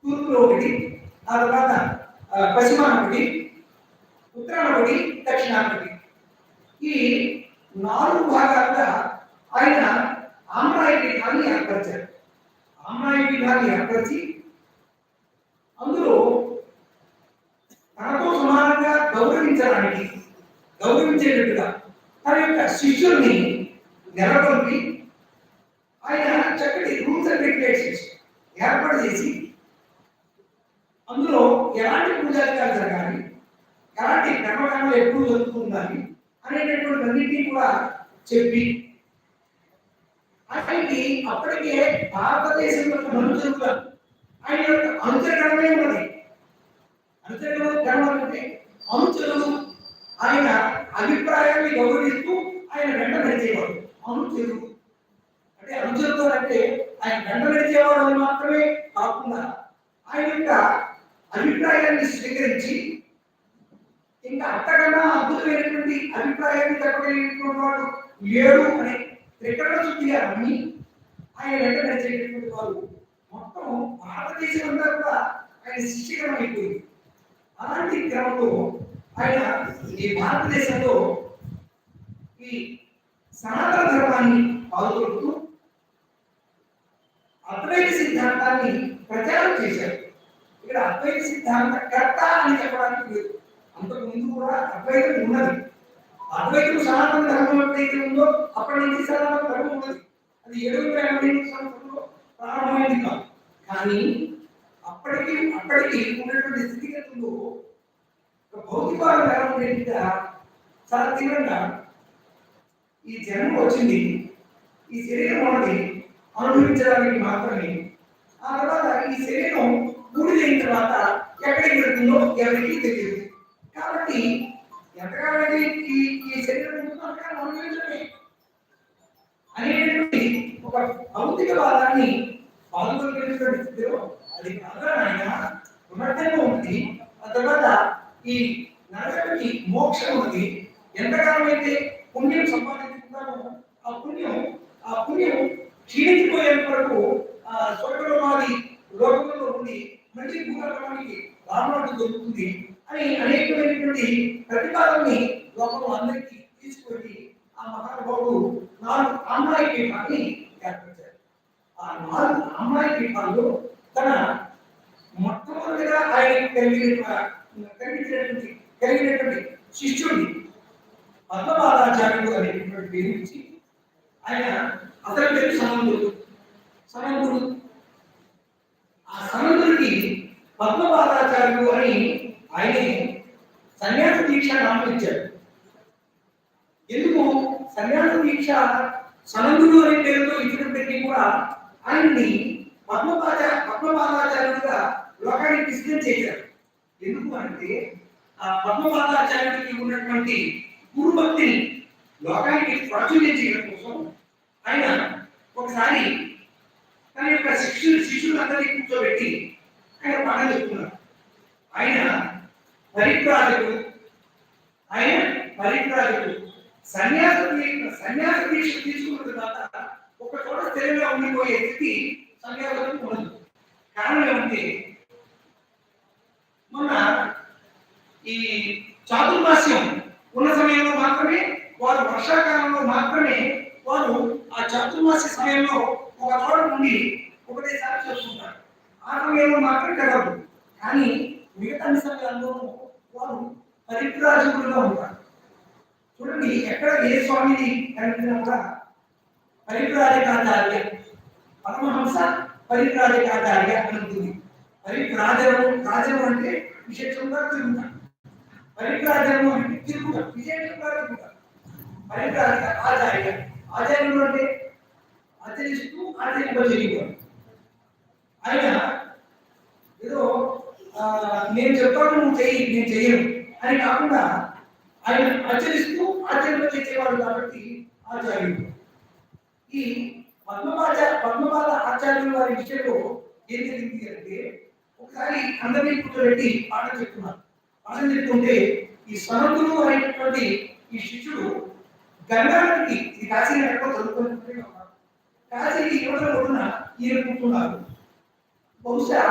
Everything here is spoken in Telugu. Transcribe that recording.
తూర్పులో ఒకటి, ఆ తర్వాత పశ్చిమాన ఒకటి, ఉత్తరాన ఒకటి, దక్షిణాన ఒకటి. ఈ 4 భాగాలుగా ఆయన ఆమ్రాయ పీఠాన్ని ఏర్పరిచారు. ఆమ్రాయ పీఠాన్ని ఏర్పరిచి అందులో తనతో సమానంగా గౌరవించేటట్టుగా తన యొక్క శిష్యుల్ని నెలకొల్పి ఆయన చక్కటి రూల్స్ అండ్ రెగ్యులేషన్స్ ఏర్పాటు చేసి అందులో ఎలాంటి పూజాధికారులు జరగాలి, ఎలాంటి కర్మకాండలు ఎప్పుడు జరుగుతూ ఉండాలి అనేటటువంటి అన్నింటినీ కూడా చెప్పి ఆయనకి అప్పటికే భారతదేశం యొక్క మనుషులుగా ఆయన యొక్క అనుచరణమే ఉన్నది. అనుచరణ అంటే అనుచరులు ఆయన అభిప్రాయాన్ని గౌరవిస్తూ ఆయన వెంట నడిచేవాడు. అనుచరులు అంటే అనుచరులు అంటే ఆయన వెంట నడిచేవాడు అని మాత్రమే కాకుండా ఆయన యొక్క అభిప్రాయాన్ని స్వీకరించి ఇంకా అంతకన్నా అద్భుతమైనటువంటి అభిప్రాయాన్ని చెప్పగలిగినటువంటి వాడు లేడు అనే త్రికరణ శుద్ధిగా అన్ని ఆయన వెంట నడిచేటటువంటి వారు మొత్తం భారతదేశం అంతా కూడా ఆయన శిష్యకరం అయిపోయింది. అలాంటి క్రమంలో ఆయన ఈ భారతదేశంలో ఈ సనాతన ధర్మాన్ని పాల్గొంటూ అద్వైత సిద్ధాంతాన్ని ప్రచారం చేశారు. ఇక్కడ అద్వైత సిద్ధాంత కర్త అని చెప్పడానికి లేదు. అంతకు ముందు కూడా అద్వైతం ఉన్నది. అద్వైతం సనాతన ధర్మం ఎప్పుడైతే ఉందో అప్పటి నుంచి సనాతన ధర్మం ఉన్నది. అది 780 సంవత్సరంలో ప్రారంభమైంది కాదు. కానీ అప్పటికి ఉన్నటువంటి స్థితిగతుల్లో భౌతికవాద ధర్మంగా చాలా తీవ్రంగా ఈ జన్మ వచ్చింది, ఈ శరీరం ఉన్నది అనుభవించడానికి మాత్రమే. ఆ తర్వాత ఈ శరీరం పూర్తయిన తర్వాత ఎక్కడికి వెళ్తుందో ఎవరికి తెలియదు. కాబట్టి ఎంతకాలంటే ఈ శరీరం ఉంటుందో అంతకాలం అనుభవించడమే అనేటువంటి ఒక భౌతికవాదాన్ని పాల్గొనేటువంటి స్థితిలో అది కాదా ఆయన పునర్జన్మ ఉంది. ఆ తర్వాత ఈ నరకానికి మోక్షం ఉంది. ఎంతకాలం అయితే పుణ్యం సంపాదించుకుంటామో ఆ పుణ్యం క్షీణించిపోయేంత వరకు స్వర్గలోకాది లోకంలో ఉండి మళ్ళీ భూలోకానికి రావడం జరుగుతుంది అని అనేకమైనటువంటి ప్రతిపాదనని లోకంలో అందరికీ తీసుకొని ఆ మహానుభావుడు 4 ఆమ్రాయ పీఠాన్ని ఏర్పరిచారు. ఆ 4 ఆమ్రాయ పీఠాల్లో తన మొట్టమొదటిగా ఆయన కలిగినటువంటి శిష్యుడిని పద్మపాదాచార్యుడు అనేటువంటి పేరు ఇచ్చి ఆయన అతని పేరు సనందుడు. ఆ సనందుడికి పద్మపాదాచార్యుడు అని ఆయనే సన్యాస దీక్ష నామం ఇచ్చాడు. ఎందుకు సన్యాస దీక్ష సనందుడు అనే పేరుతో ఇచ్చినప్పటికీ కూడా ఆయన్ని పద్మపాదాచార్యుడుగా లోకానికి విస్తరణ చేశారు. ఎందుకు అంటే ఆ పద్మపాదాచార్యుడికి ఉన్నటువంటి గురుభక్తిని లోకానికి ప్రాచుర్యం చేయడం కోసం ఆయన ఒకసారి తన యొక్క శిష్యులందరినీ కూర్చోబెట్టి ఆయన పాఠం చెప్తున్నారు. ఆయన పరిప్రాజకుడు సన్యాస దీక్ష తీసుకున్న తర్వాత ఒక చోట స్థిరంగా ఉండిపోయే స్థితి సన్యాసులకు ఉండదు. కారణం ఏమంటే మొన్న ఈ చాతుర్మాస్యం ఉన్న సమయంలో మాత్రమే వారు వర్షాకాలంలో మాత్రమే వారు ఆ చాతుర్మాస్య సమయంలో ఒక చోట నుండి ఒకటేసారి చేసుకుంటారు. ఆ సమయంలో మాత్రం కలవదు. కానీ మిగతా సమయాల్లోనూ వారు పరిప్రాజకులుగా ఉంటారు. చూడండి, ఎక్కడ ఏ స్వామిని కనిపించినా కూడా పరిప్రాజకాచార్య, పరమహంస పరిప్రాజకాచార్య అని ఉంటుంది. రాజము అంటే విశేషంగా తిరుగుతారు. పరిప్రాజము అంటే తిరుగుతారు, విశేషంగా తిరుగుతారు. పరిప్రాజక ఆచార్యుడు అంటే ఆచరిస్తూ ఆచరింపజేయడం. ఆయన ఏదో నేను చెప్తాను నువ్వు చెయ్యి, నేను చెయ్యను అని కాకుండా ఆయన ఆచరిస్తూ ఆచరింపజేసేవాడు కాబట్టి ఆచార్యుడు. ఈ పద్మపాద ఆచార్యుల వారి విషయంలో ఏం జరిగింది అంటే ఒకసారి అందరినీ కూర్చోబెట్టి పాఠం చెప్తున్నారు. పాఠం చెప్తుంటే ఈ సనందుడు అనేటటువంటి ఈ శిష్యుడు గంగానికి ఇది కాశీ ఎక్కడో చదువుకుంటుంటే కాశీకి యువతల ఒడ్డున ఈయన కూర్చున్నారు. బహుశా